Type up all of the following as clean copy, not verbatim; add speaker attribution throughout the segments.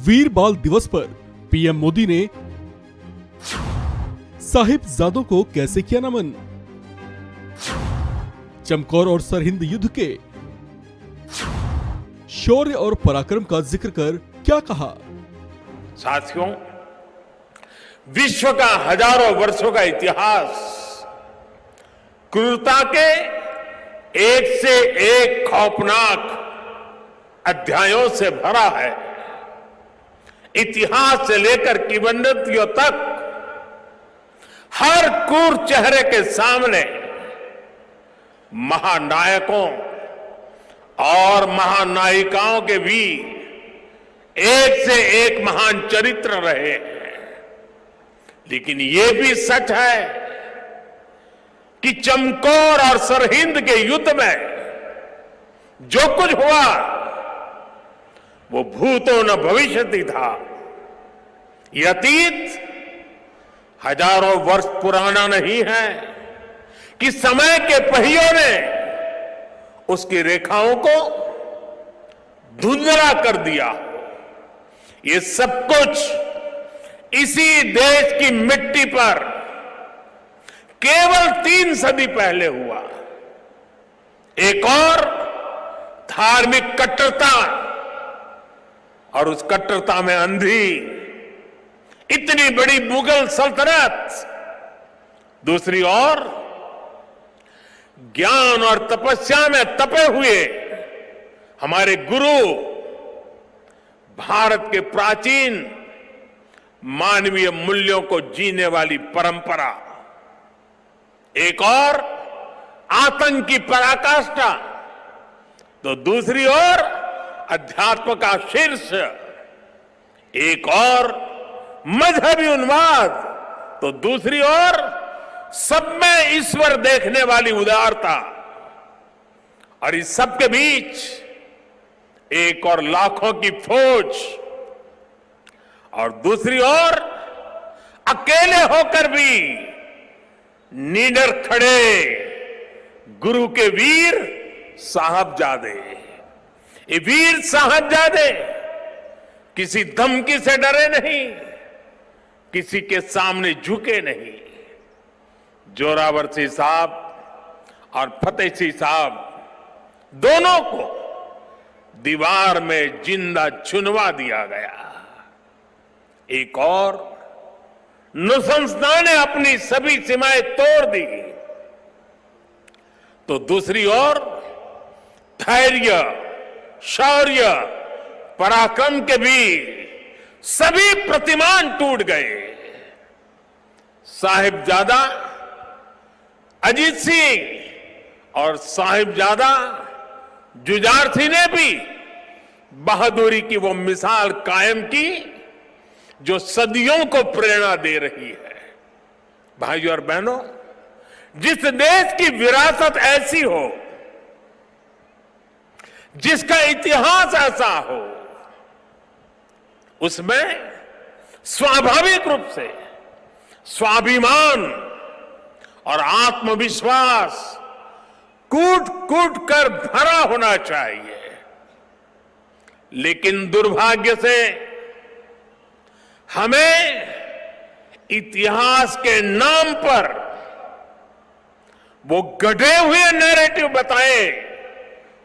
Speaker 1: वीर बाल दिवस पर पीएम मोदी ने साहिबजादों को कैसे किया नमन। चमकौर और सरहिंद युद्ध के शौर्य और पराक्रम का जिक्र कर क्या कहा।
Speaker 2: साथियों, विश्व का हजारों वर्षों का इतिहास क्रूरता के एक से एक खौफनाक अध्यायों से भरा है। इतिहास से लेकर किंवदंतियों तक हर क्रूर चेहरे के सामने महानायकों और महानायिकाओं के वीर एक से एक महान चरित्र रहे हैं। लेकिन यह भी सच है कि चमकौर और सरहिंद के युद्ध में जो कुछ हुआ वो भूतो न भविष्यति था। यह अतीत हजारों वर्ष पुराना नहीं है कि समय के पहियों ने उसकी रेखाओं को धुंधला कर दिया। ये सब कुछ इसी देश की मिट्टी पर केवल 3 सदी पहले हुआ। एक और धार्मिक कट्टरता और उस कट्टरता में अंधी इतनी बड़ी मुगल सल्तनत, दूसरी ओर ज्ञान और तपस्या में तपे हुए हमारे गुरु, भारत के प्राचीन मानवीय मूल्यों को जीने वाली परंपरा, एक और आतंक की पराकाष्ठा, तो दूसरी ओर अध्यात्म का शीर्ष, एक और मजहबी उन्माद, तो दूसरी ओर सब में ईश्वर देखने वाली उदारता। और इस सब के बीच एक और लाखों की फौज, और दूसरी ओर अकेले होकर भी निडर खड़े गुरु के वीर साहबजादे। ये वीर साहबजादे किसी धमकी से डरे नहीं, किसी के सामने झुके नहीं। जोरावर सिंह साहब और फतेह सिंह साहब दोनों को दीवार में जिंदा चुनवा दिया गया। एक और नृशंसता ने अपनी सभी सीमाएं तोड़ दी, तो दूसरी ओर धैर्य, शौर्य, पराक्रम के भी सभी प्रतिमान टूट गए। साहिबजादा अजीत सिंह और साहिबजादा जुझार सिंह ने भी बहादुरी की वो मिसाल कायम की जो सदियों को प्रेरणा दे रही है। भाइयों और बहनों, जिस देश की विरासत ऐसी हो, जिसका इतिहास ऐसा हो, उसमें स्वाभाविक रूप से स्वाभिमान और आत्मविश्वास कूट कूट कर भरा होना चाहिए। लेकिन दुर्भाग्य से हमें इतिहास के नाम पर वो गढ़े हुए नैरेटिव बताए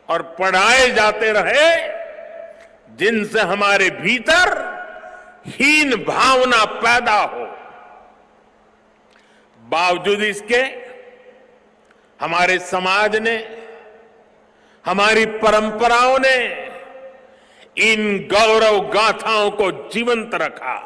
Speaker 2: और पढ़ाए जाते रहे, जिनसे हमारे भीतर हीन भावना पैदा हो। बावजूद इसके हमारे समाज ने, हमारी परंपराओं ने इन गौरव गाथाओं को जीवंत रखा।